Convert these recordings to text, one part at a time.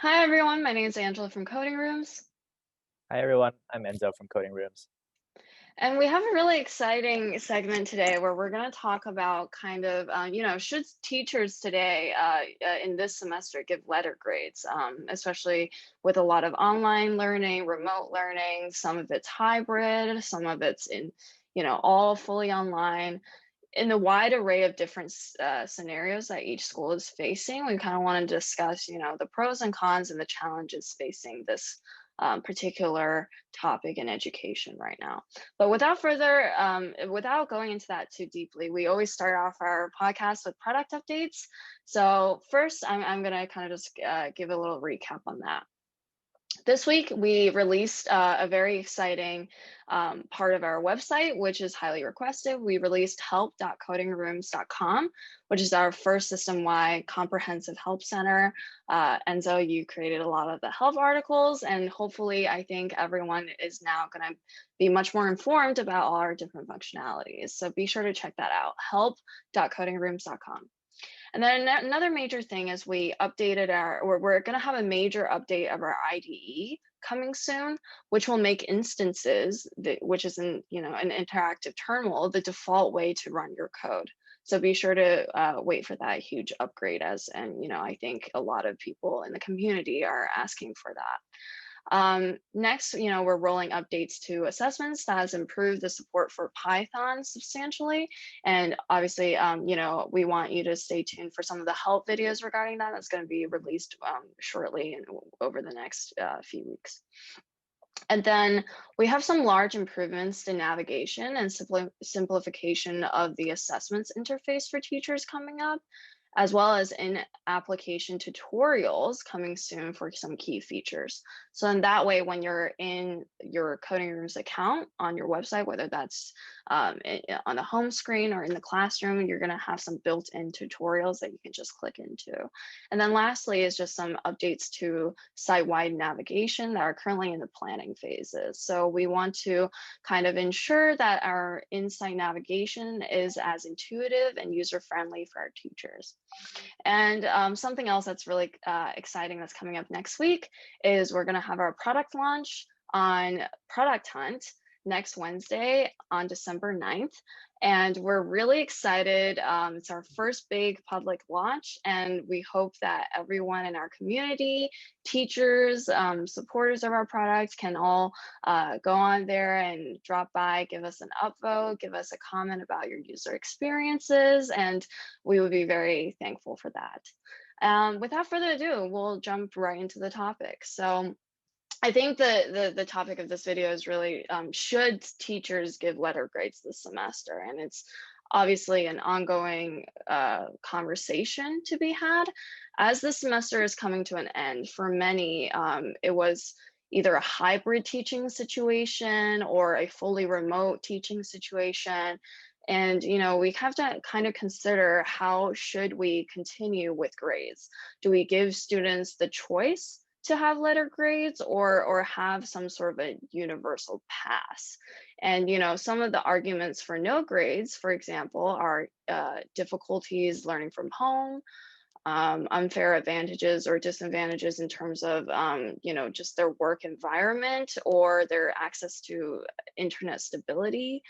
Hi everyone, my name is Angela from Coding Rooms, Hi everyone, I'm Enzo from Coding Rooms. and we have a really exciting segment today where we're going to talk about should teachers today in this semester give letter grades, especially with a lot of online learning, remote learning, some of it's hybrid, some of it's all fully online. In the wide array of different scenarios that each school is facing, we kind of want to discuss, the pros and cons and the challenges facing this particular topic in education right now. But without going into that too deeply, we always start off our podcast with product updates. So first, I'm going to kind of just give a little recap on that. This week, we released a very exciting part of our website, which is highly requested. We released help.codingrooms.com, which is our first system-wide comprehensive help center. Enzo, you created a lot of the help articles, and hopefully, I think everyone is now going to be much more informed about all our different functionalities. So be sure to check that out, help.codingrooms.com. And then another major thing is we're going to have a major update of our IDE coming soon, which will make instances, which is an interactive terminal, the default way to run your code. So be sure to wait for that huge upgrade and I think a lot of people in the community are asking for that. Next, we're rolling updates to assessments that has improved the support for Python substantially. And obviously, we want you to stay tuned for some of the help videos regarding that. That's going to be released shortly and over the next few weeks. And then we have some large improvements to navigation and simplification of the assessments interface for teachers coming up, as well as in-application tutorials coming soon for some key features. So in that way, when you're in your Coding Rooms account on your website, whether that's on the home screen or in the classroom, you're gonna have some built-in tutorials that you can just click into. And then lastly is just some updates to site-wide navigation that are currently in the planning phases. So we want to kind of ensure that our in-site navigation is as intuitive and user-friendly for our teachers. And something else that's really exciting that's coming up next week is we're going to have our product launch on Product Hunt next Wednesday on December 9th. And we're really excited. It's our first big public launch, and we hope that everyone in our community, teachers, supporters of our product can all go on there and drop by, give us an upvote, give us a comment about your user experiences, and we would be very thankful for that. Without further ado, we'll jump right into the topic. So I think the topic of this video is really should teachers give letter grades this semester? And it's obviously an ongoing conversation to be had. As the semester is coming to an end, for many, it was either a hybrid teaching situation or a fully remote teaching situation. And we have to kind of consider how should we continue with grades? Do we give students the choice to have letter grades or have some sort of a universal pass? And some of the arguments for no grades, for example, are difficulties learning from home, unfair advantages or disadvantages in terms of just their work environment or their access to internet stability.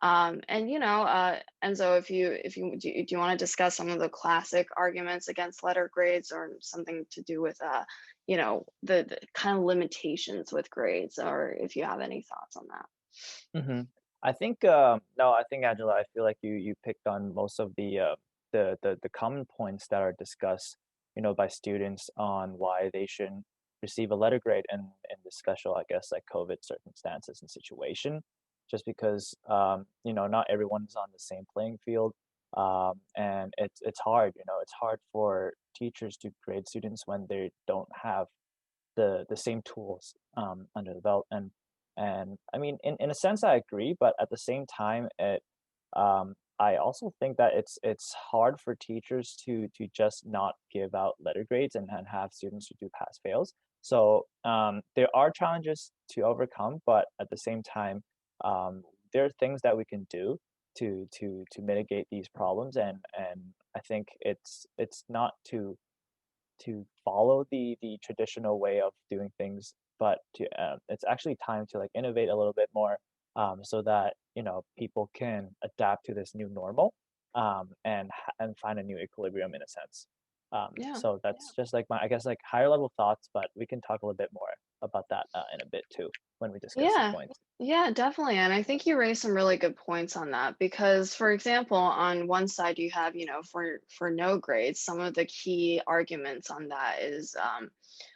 Enzo, if you do you want to discuss some of the classic arguments against letter grades or something to do with the kind of limitations with grades, or if you have any thoughts on that? hmm I think no, I think Angela, I feel like you picked on most of the common points that are discussed, by students on why they shouldn't receive a letter grade in the special, I guess, like COVID circumstances and situation, just because not everyone's on the same playing field, and it's hard, it's hard for teachers to grade students when they don't have the same tools under the belt. And I mean, in a sense, I agree, but at the same time, I also think that it's hard for teachers to just not give out letter grades and have students who do pass fails. So there are challenges to overcome, but at the same time, there are things that we can do to mitigate these problems. And I think it's not to follow the traditional way of doing things, but it's actually time to like innovate a little bit more, so that people can adapt to this new normal, and find a new equilibrium in a sense. Yeah. So that's just like my, I guess, like higher level thoughts, but we can talk a little bit more about that in a bit too when we discuss the Yeah, points. yeah, definitely. And I think you raised some really good points on that because, for example, on one side you have, for no grades, some of the key arguments on that is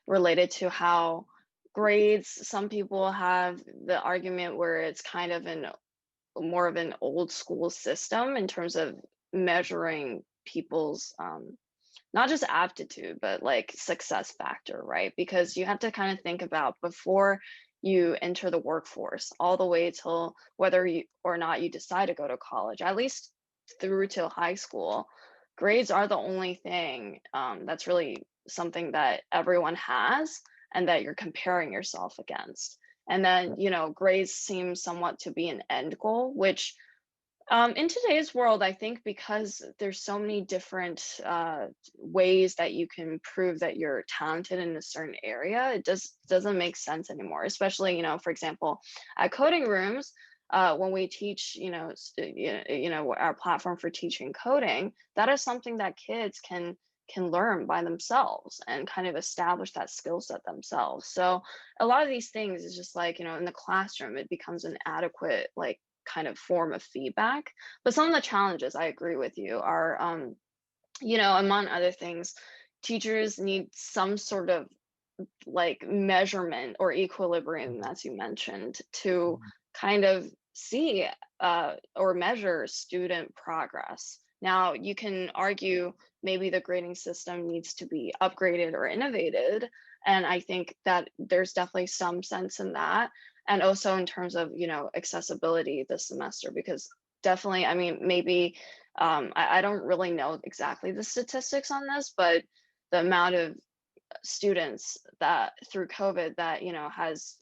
related to how grades, some people have the argument where it's kind of an more of an old school system in terms of measuring people's not just aptitude, but like success factor, right? Because you have to kind of think about before you enter the workforce, all the way till whether you or not you decide to go to college, at least through till high school, grades are the only thing that's really something that everyone has and that you're comparing yourself against. And then, grades seem somewhat to be an end goal, which in today's world, I think because there's so many different ways that you can prove that you're talented in a certain area, it doesn't make sense anymore. Especially, for example, at coding rooms, when we teach, our platform for teaching coding, that is something that kids can learn by themselves and kind of establish that skill set themselves. So a lot of these things is just like, in the classroom, it becomes an adequate like kind of form of feedback. But some of the challenges, I agree with you, are, among other things, teachers need some sort of like measurement or equilibrium, Mhm. as you mentioned, to Mhm. kind of see or measure student progress. Now, you can argue maybe the grading system needs to be upgraded or innovated. And I think that there's definitely some sense in that. And also in terms of, accessibility this semester, because definitely, I mean, maybe I don't really know exactly the statistics on this, but the amount of students that through COVID that, has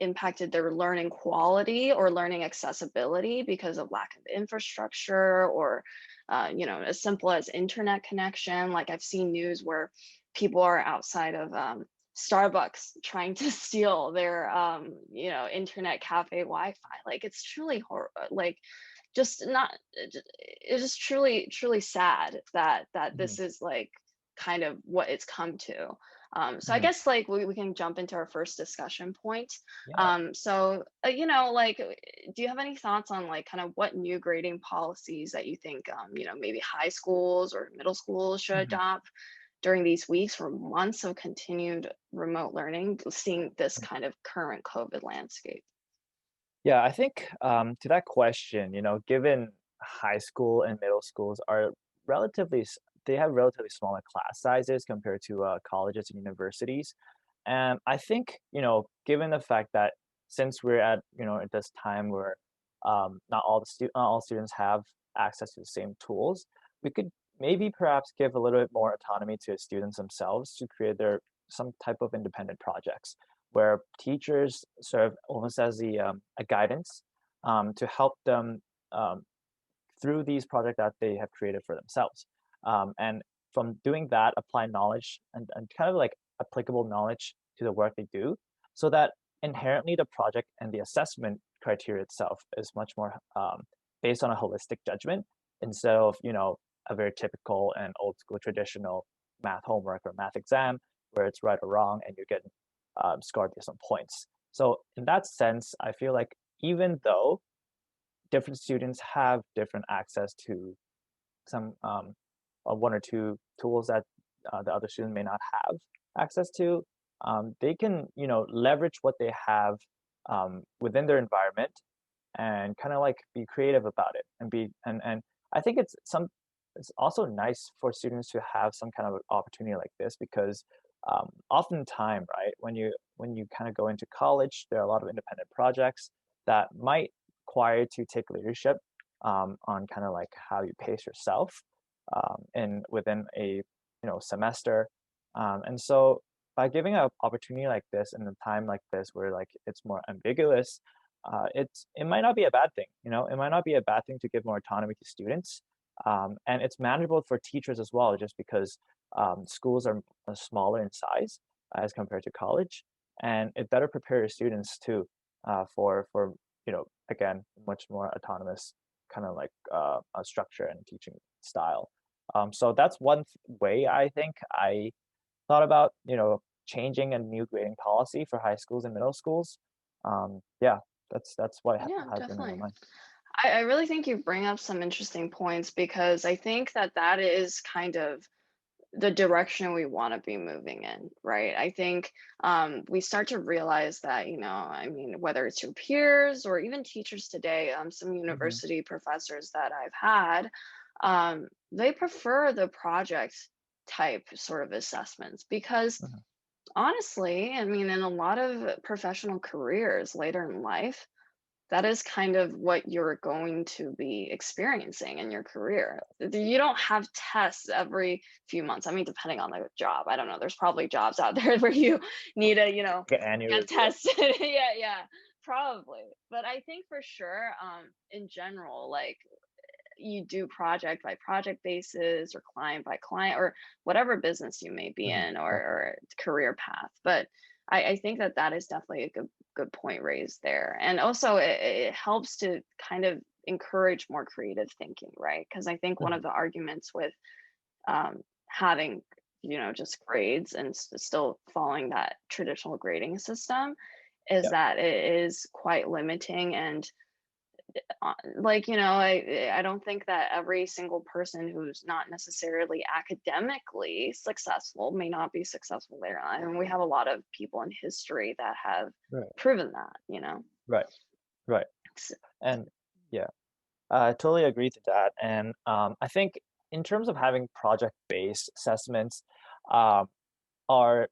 impacted their learning quality or learning accessibility because of lack of infrastructure or, as simple as internet connection. Like I've seen news where people are outside of Starbucks trying to steal their, internet cafe Wi-Fi. Like it's truly like just not it's just truly sad that Mhm. this is like kind of what it's come to. So I Mhm. guess like we can jump into our first discussion point. Yeah. So like do you have any thoughts on like kind of what new grading policies that you think maybe high schools or middle schools should Mhm. adopt during these weeks or months of continued remote learning, seeing this kind of current COVID landscape? Yeah, I think to that question, given high school and middle schools are they have relatively smaller class sizes compared to colleges and universities. And I think, given the fact that since we're at, at this time where not all students have access to the same tools, we could maybe perhaps give a little bit more autonomy to the students themselves to create their some type of independent projects where teachers serve almost as a guidance, to help them um, through these projects that they have created for themselves. And from doing that, apply knowledge and kind of like applicable knowledge to the work they do, so that inherently the project and the assessment criteria itself is much more based on a holistic judgment instead of, a very typical and old school traditional math homework or math exam where it's right or wrong and you get scored based on points. So in that sense, I feel like even though different students have different access to some one or two tools that the other student may not have access to, they can leverage what they have within their environment and kind of like be creative about it and be and I think it's also nice for students to have some kind of opportunity like this because oftentimes, right, when you kind of go into college, there are a lot of independent projects that might require to take leadership on kind of like how you pace yourself in within a semester, and so by giving an opportunity like this in a time like this where like it's more ambiguous, it might not be a bad thing. It might not be a bad thing to give more autonomy to students, And it's manageable for teachers as well, just because schools are smaller in size as compared to college, and it better prepares students too for again much more autonomous kind of like a structure and teaching style. So that's one way I think I thought about changing a new grading policy for high schools and middle schools. Yeah, that's what Yeah, has been in my definitely. mind. I really think you bring up some interesting points because I think that that is kind of the direction we want to be moving in, right? I think we start to realize that, I mean, whether it's your peers or even teachers today, some Hmm. university professors that I've had, they prefer the project type sort of assessments because Hmm. honestly, I mean, in a lot of professional careers later in life, that is kind of what you're going to be experiencing in your career. You don't have tests every few months. I mean, depending on the job. I don't know. There's probably jobs out there where you need to, Get annual get review. tested. Yeah, yeah, probably. But I think for sure, in general, like you do project by project basis or client by client or whatever business you may be Hmm. in or, Definitely. or career path. But I think that that is definitely a good point raised there. And also it helps to kind of encourage more creative thinking, right? Because I think one Hmm. of the arguments with having just grades and still following that traditional grading system is Yeah. that it is quite limiting and like I don't think that every single person who's not necessarily academically successful may not be successful later on. And we have a lot of people in history that have Right. proven that. Right. Right. S- And yeah, I totally agree to that. And I think in terms of having project-based assessments, um, are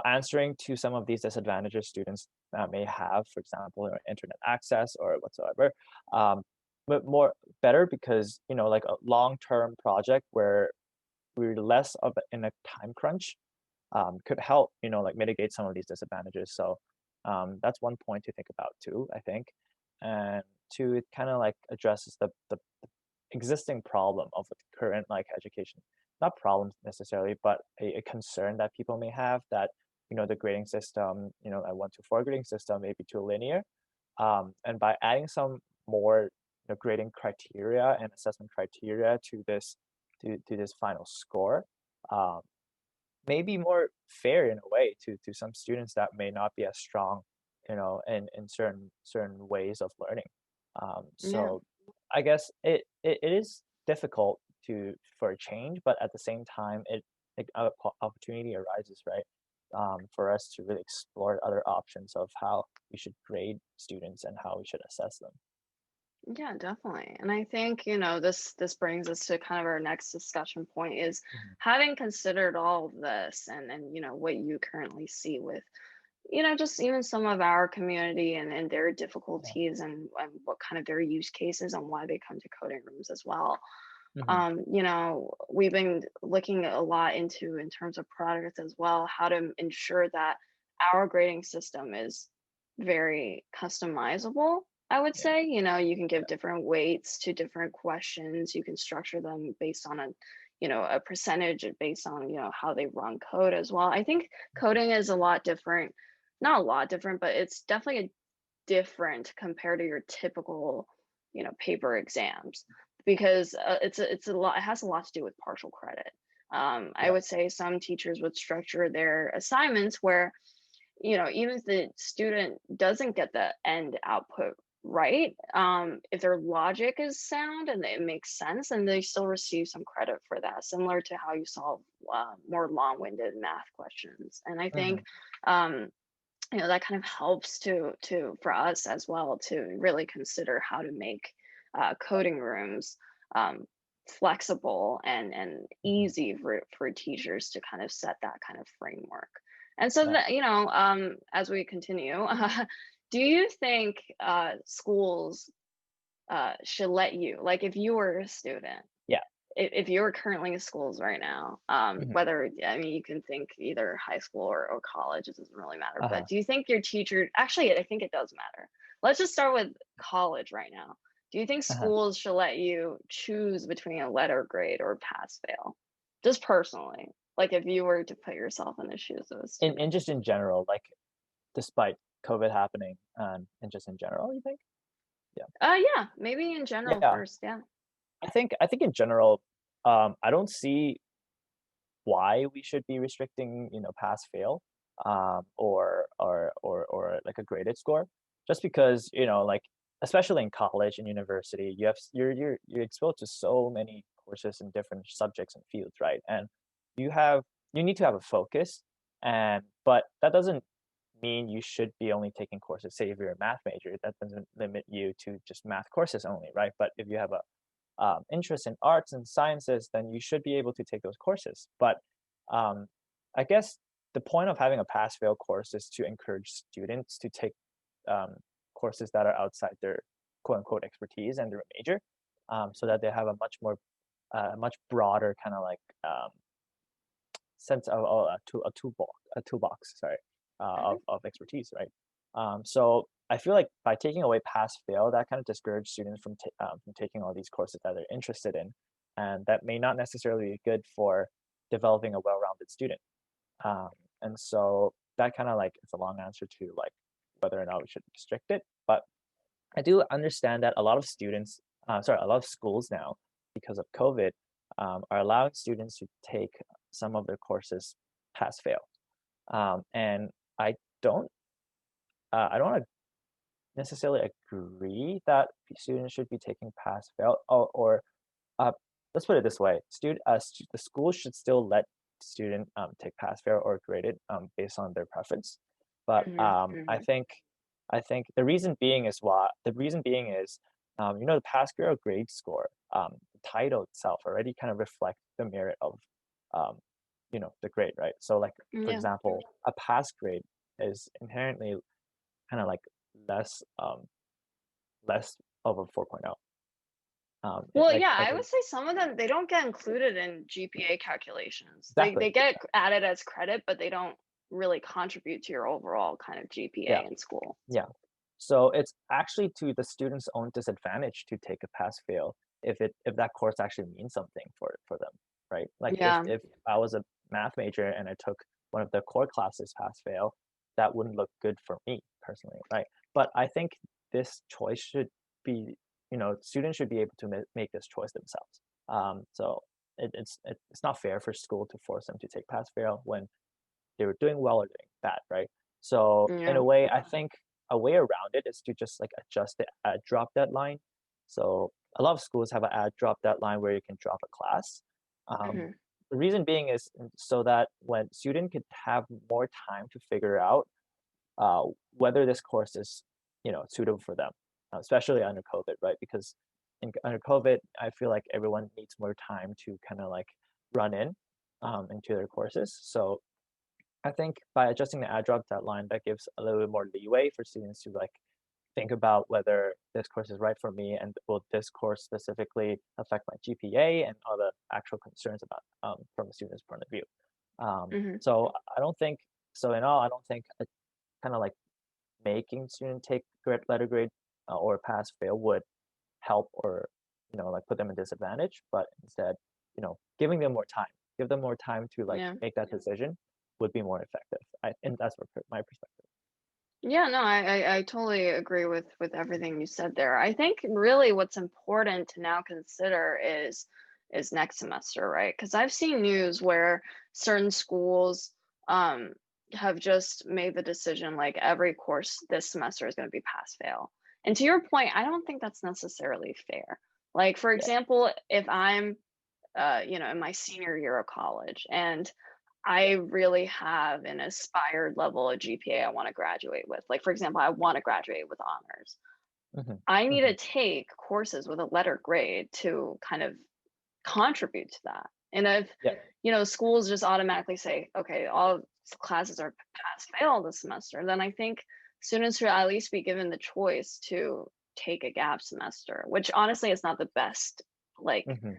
answering to some of these disadvantages students may have, for example, internet access or whatsoever. Um, but more better because like a long-term project where we're less of in a time crunch could help like mitigate some of these disadvantages. So that's one point to think about too, I think. And two, it kind of like addresses the existing problem of the current like education, not problems necessarily, but a concern that people may have that the grading system, a 1 to 4 grading system may be too linear. And by adding some more grading criteria and assessment criteria to this final score, um, may be more fair in a way to some students that may not be as strong, in certain ways of learning. yeah. So I guess it is difficult for a change, but at the same time, opportunity arises, right? For us to really explore other options of how we should grade students and how we should assess them. Yeah, definitely. And I think, this brings us to kind of our next discussion point is Mhm. having considered all of this and what you currently see with just even some of our community and their Yeah. difficulties and what kind of their use cases and why they come to coding rooms as well. Hmm. We've been looking a lot into in terms of products as well, how to ensure that our grading system is very customizable. I would Yeah. say, you can give Yeah. different weights to different questions. You can structure them based on a percentage based on, how they run code as well. I think Mhm. coding is a lot different, not a lot different, but it's definitely different compared to your typical, paper exams because it's a lot. It has a lot to do with partial credit. I Yeah. would say some teachers would structure their assignments where even if the student doesn't get the end output right, if their logic is sound and it makes sense, and they still receive some credit for that, similar to how you solve more long-winded math questions. And I think Hmm. um, that kind of helps to for us as well to really consider how to make coding rooms um, flexible and Hmm. easy for teachers to kind of set that kind of framework. And so Yeah. that as we continue, do you think schools should let you, like if you were a student, Yeah. if you're currently in schools right now, Hmm. whether, I mean, you can think either high school or college, it doesn't really matter. But Uh-huh. do you think your teacher, actually, I think it does matter. Let's just start with college right now. Do you think Uh-huh. schools should let you choose between a letter grade or pass fail? Just personally, like if you were to put yourself in the shoes of a And student. just in general, like, despite COVID happening, and just in general, you think? Yeah. Yeah, maybe in general Yeah. first. Yeah. I think in general, I don't see why we should be restricting, pass fail, or like a graded score, just because, like, especially in college and university, you're exposed to so many courses in different subjects and fields, right? And you have you need to have a focus, and but that doesn't mean you should be only taking courses. Say if you're a math major, that doesn't limit you to just math courses only, right? But if you have a interest in arts and sciences, then you should be able to take those courses. But um, I guess the point of having a pass fail course is to encourage students to take um, courses that are outside their quote unquote expertise and their major, so that they have a much broader kind of like sense of a toolbox, sorry, Okay. of expertise, right? So I feel like by taking away pass fail, that kind of discourages students from taking all these courses that they're interested in, and that may not necessarily be good for developing a well-rounded student. Um, and so that kind of like is a long answer to like whether or not we should restrict it. But I do understand that a lot of schools now, because of COVID, are allowing students to take some of their courses pass fail. And I don't, I don't necessarily agree that students should be taking pass fail, or uh, let's put it this way: the school should still let student take pass fail or grade it based on their preference. But Hmm. Hmm. I think the reason being is the pass fail grade score, the title itself already kind of reflects the merit of um, the grade, right? So like, for Yeah. example, a pass grade is inherently kind of like less less of a 4.0. Well, Like yeah, like I would say some of them they don't get included in GPA calculations. They exactly. get added as credit, but they don't really contribute to your overall kind of Yeah. GPA in school. Yeah. So it's actually to the student's own disadvantage to take a pass fail if that course actually means something for them, right? Like Yeah. if I was a math major and I took one of the core classes pass fail, that wouldn't look good for me personally, right? But I think this choice should be, students should be able to make this choice themselves. So it's not fair for school to force them to take pass fail when they were doing well or doing bad, right? So in Yeah. a way, I think a way around it is to just like adjust the add drop deadline. So a lot of schools have an add drop deadline where you can drop a class. Hmm. The reason being is so that when student could have more time to figure out uh, whether this course is suitable for them, especially under COVID, right? Because under COVID, I feel like everyone needs more time to kind of like run into their courses. So I think by adjusting the add drop deadline, that gives a little bit more leeway for students to like think about whether this course is right for me and will this course specifically affect my GPA and all the actual concerns about from a student's point of view. Hmm. So I don't think so. In all, I don't think kind of like making student take letter grade or pass fail would help or like put them in disadvantage, but instead giving them more time, give them more time to like Yeah. make that decision would be more effective. And that's my perspective. Yeah, no, I totally agree with everything you said there. I think really what's important to now consider is next semester, right? Because I've seen news where certain schools um have just made the decision like every course this semester is going to be pass fail. And to your point, I don't think that's necessarily fair. Like for Yeah. example, if I'm in my senior year of college and I really have an aspired level of GPA I want to graduate with. Like, for example, I want to graduate with honors. Hmm. I need Hmm. to take courses with a letter grade to kind of contribute to that. And if, Yeah. schools just automatically say, okay, all classes are pass fail this semester, then I think students should at least be given the choice to take a gap semester, which honestly is not the best like Hmm.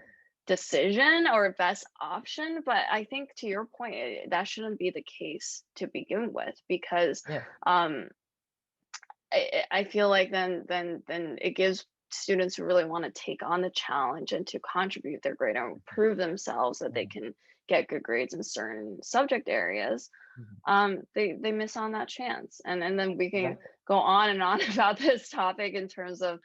decision or best option, but I think to your point, that shouldn't be the case to begin with because Yeah. um, I feel like then it gives students who really want to take on the challenge and to contribute their grade and prove themselves that they Mhm. can get good grades in certain subject areas, Mhm. they miss on that chance. And then we can Exactly. go on and on about this topic in terms of,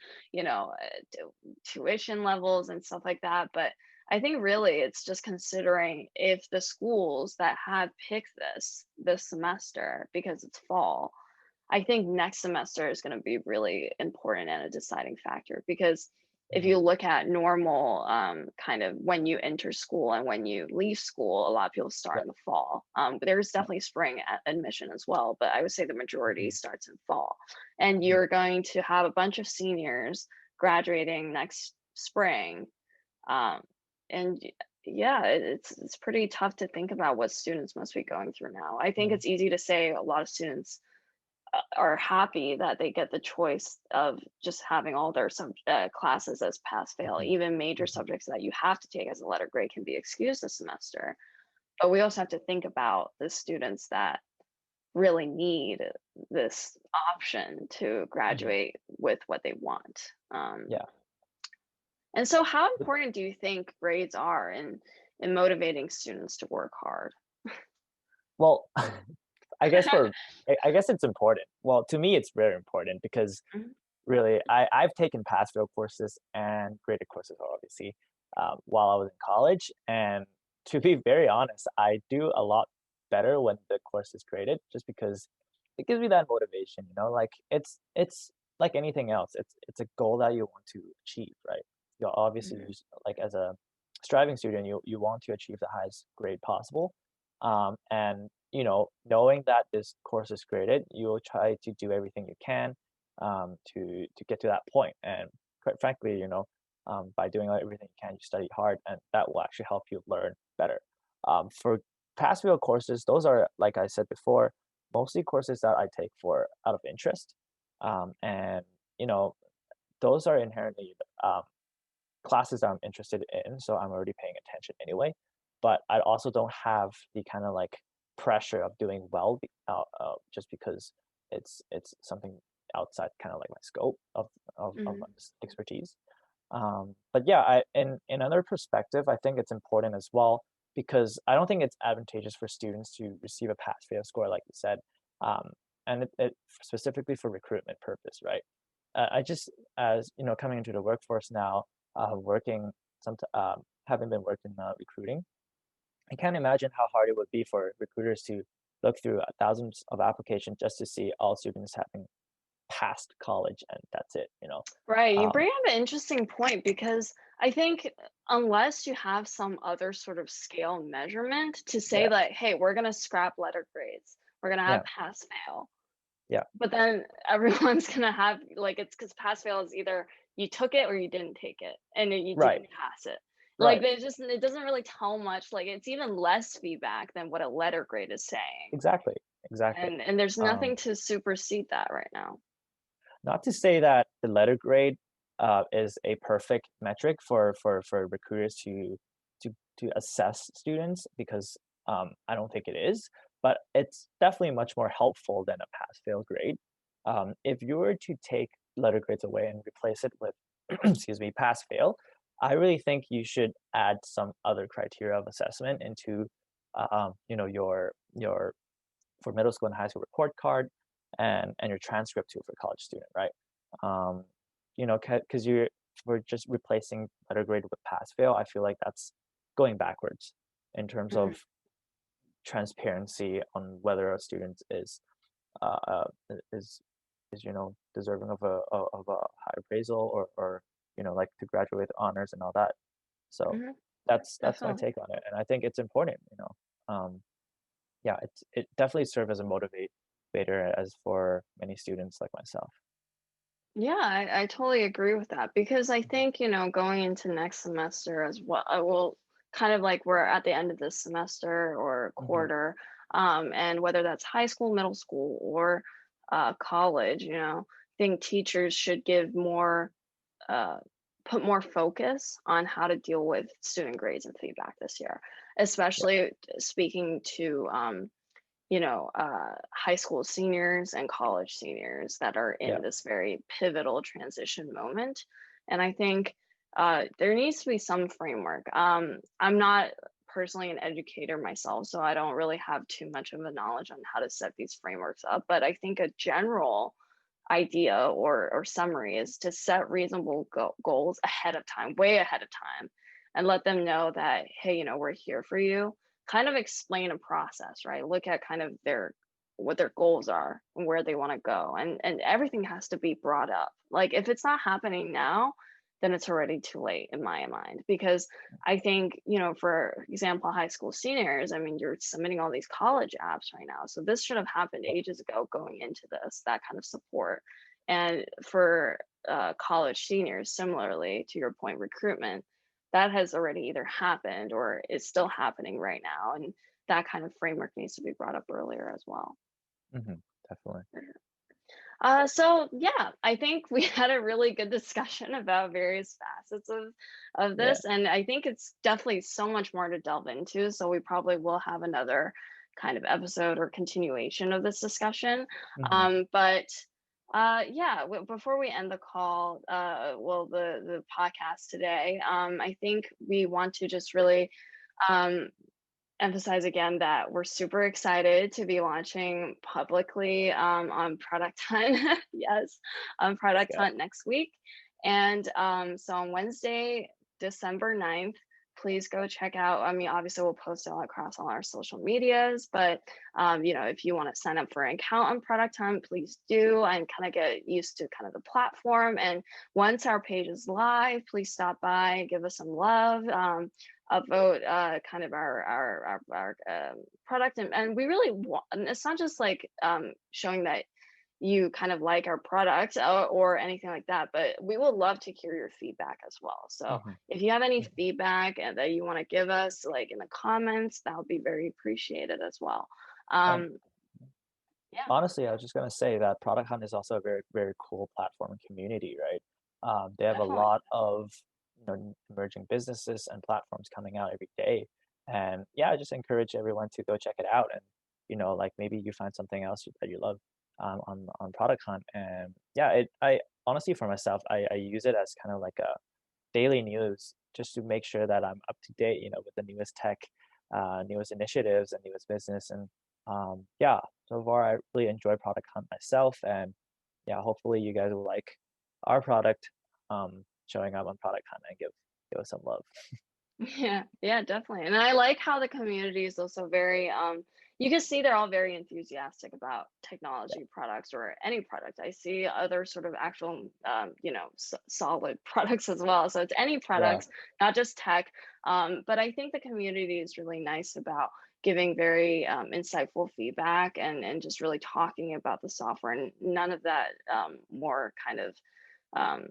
tuition levels and stuff like that. But I think really it's just considering if the schools that have picked this semester because it's fall, I think next semester is going to be really important and a deciding factor because if Mhm. you look at normal kind of when you enter school and when you leave school, a lot of people start Yeah. in the fall. There's Yeah. definitely spring admission as well, but I would say the majority Mhm. starts in fall. And Mhm. you're going to have a bunch of seniors graduating next spring. Um, and yeah, it's pretty tough to think about what students must be going through now. I think Mhm. it's easy to say a lot of students are happy that they get the choice of just having all their classes as pass fail. Mhm. Even major Mhm. subjects that you have to take as a letter grade can be excused this semester. But we also have to think about the students that really need this option to Mhm. graduate with what they want. Yeah. And so, how important do you think grades are in motivating students to work hard? Well, I guess it's important. Well, to me, it's very important because Mhm. really, I've taken pass-fail courses and graded courses, obviously, while I was in college, and to be very honest, I do a lot better when the course is graded just because it gives me that motivation, like, it's like anything else, it's a goal that you want to achieve, right? You obviously Mhm. use like, as a striving student, you want to achieve the highest grade possible, and, knowing that this course is graded, you'll try to do everything you can to get to that point. And quite frankly, by doing everything you can, you study hard, and that will actually help you learn better. For pass fail courses, those are, like I said before, mostly courses that I take for out of interest, and you know those are inherently um, classes that I'm interested in, so I'm already paying attention anyway. But I also don't have the kind of like pressure of doing well just because it's something outside kind of like my scope of my Mhm. expertise. But yeah, in another perspective, I think it's important as well because I don't think it's advantageous for students to receive a pass fail score, like you said, um, and it specifically for recruitment purpose, right? I just as coming into the workforce now, working having been working recruiting, I can't imagine how hard it would be for recruiters to look through thousands of applications just to see all students having passed college and that's it. Right, you Um, bring up an interesting point because I think unless you have some other sort of scale measurement to say yeah, that, hey, we're going to scrap letter grades, we're going to have yeah, pass fail, yeah, but then everyone's going to have like it's because pass fail is either you took it or you didn't take it and you right, didn't pass it. Like right, there's just it doesn't really tell much. Like it's even less feedback than what a letter grade is saying, exactly, exactly. and there's Um, nothing to supersede that right now. Not to say that the letter grade is a perfect metric for recruiters to assess students because I don't think it is, but it's definitely much more helpful than a pass fail grade. If you were to take letter grades away and replace it with excuse me, pass fail, I really think you should add some other criteria of assessment into your for middle school and high school report card and your transcript too for college student, right? Um, because you're we're just replacing letter grade with pass fail. I feel like that's going backwards in terms of Mhm. transparency on whether a student uh, uh, is deserving of a high appraisal or like to graduate with honors and all that. So Mhm. that's my Definitely. take on it, and I think it's important. Yeah, it definitely served as a motivator as for many students like myself. Yeah, I totally agree with that because I Mhm. think, going into next semester as well, I will kind of like we're at the end of this semester or Mhm. quarter, and whether that's high school, middle school, or college, I think teachers should give more, uh, put more focus on how to deal with student grades and feedback this year, Yeah, especially speaking to high school seniors and college seniors that are yeah, in this very pivotal transition moment And I think there needs to be some framework. I'm not personally an educator myself, so I don't really have too much of a knowledge on how to set these frameworks up. But I think a general idea or summary is to set reasonable goals ahead of time, way ahead of time, and let them know that, hey, we're here for you. Kind of explain a process, right? Look at kind of their what their goals are and where they want to go, and everything has to be brought up. Like if it's not happening now, then it's already too late in my mind. Because I think, for example, high school seniors, I mean, you're submitting all these college apps right now. So this should have happened ages ago going into this, that kind of support. And for college seniors, similarly to your point, recruitment, that has already either happened or is still happening right now. And that kind of framework needs to be brought up earlier as well. Definitely. So yeah, I think we had a really good discussion about various facets of Yeah. this, and I think it's definitely so much more to delve into. So we probably will have another kind of episode or continuation of this discussion. hmm But yeah, before we end the call, well, the podcast today, I think we want to just really um, emphasize again that we're super excited to be launching publicly on Product Hunt. Yes, on Product Yeah. Hunt next week. And so on Wednesday, December 9th, please go check out. I mean, obviously, we'll post it all across all our social medias, but if you want to sign up for an account on Product Hunt, please do and kind of get used to kind of the platform. And once our page is live, please stop by, give us some love. Upvote kind of our product, and we really want, and it's not just like showing that you kind of like our product or anything like that, but we would love to hear your feedback as well. So hmm if you have any hmm feedback that you want to give us like in the comments, that would be very appreciated as well. And um yeah. honestly, I was just gonna say that Product Hunt is also a very, very cool platform and community, right? They have a Definitely. lot of emerging businesses and platforms coming out every day, and yeah, I just encourage everyone to go check it out, and like maybe you find something else that you love on Product Hunt, and yeah, I honestly for myself, I use it as kind of like a daily news just to make sure that I'm up to date, with the newest tech, newest initiatives, and newest business. And yeah, so far I really enjoy Product Hunt myself, and yeah, hopefully you guys will like our product showing up on Product Hunt and give us some love. Yeah, yeah, definitely. And I like how the community is also very you can see they're all very enthusiastic about Yeah, technology products or any product. I see other sort of actual solid products as well. So it's any yeah, products, not just tech. But I think the community is really nice about giving very insightful feedback and just really talking about the software and none of that more kind of um,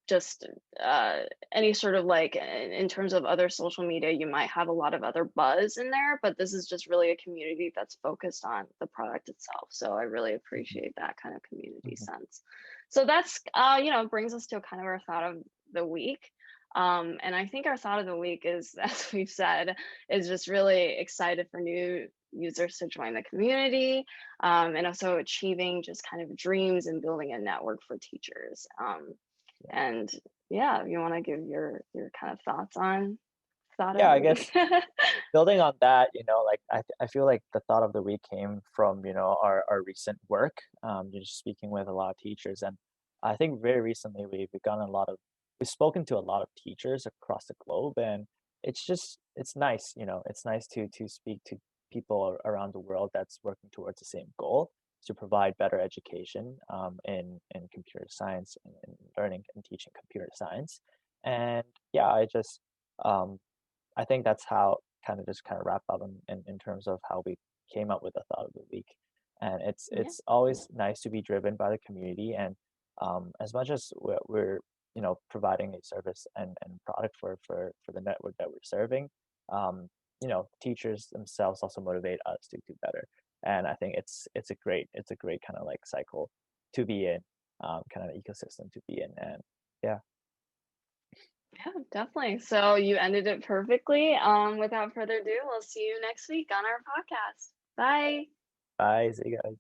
just uh, any sort of like in terms of other social media, you might have a lot of other buzz in there, but this is just really a community that's focused on the product itself. So I really hmm appreciate that kind of community hmm sense. So that's brings us to kind of our thought of the week. And I think our thought of the week is, as we've said, is just really excited for new users to join the community, and also achieving just kind of dreams and building a network for teachers. yeah. And yeah, you want to give your kind of thoughts on thought of Yeah, I the week? guess building on that, like I feel like the thought of the week came from our recent work, just speaking with a lot of teachers, and I think very recently we've spoken to a lot of teachers across the globe, and it's nice, it's nice to speak to people around the world that's working towards the same goal to provide better education in computer science and learning and teaching computer science, and yeah, um, I think that's how just kinda wrap up in terms of how we came up with the thought of the week. And it's Yeah. it's always nice to be driven by the community and, as much as we're providing a service and product for the network that we're serving, teachers themselves also motivate us to do better. And I think it's a great kinda, like, cycle to be in, kind of ecosystem to be in, and yeah. Yeah, definitely. So you ended it perfectly. Without further ado, we'll see you next week on our podcast. Bye. Bye, see you guys.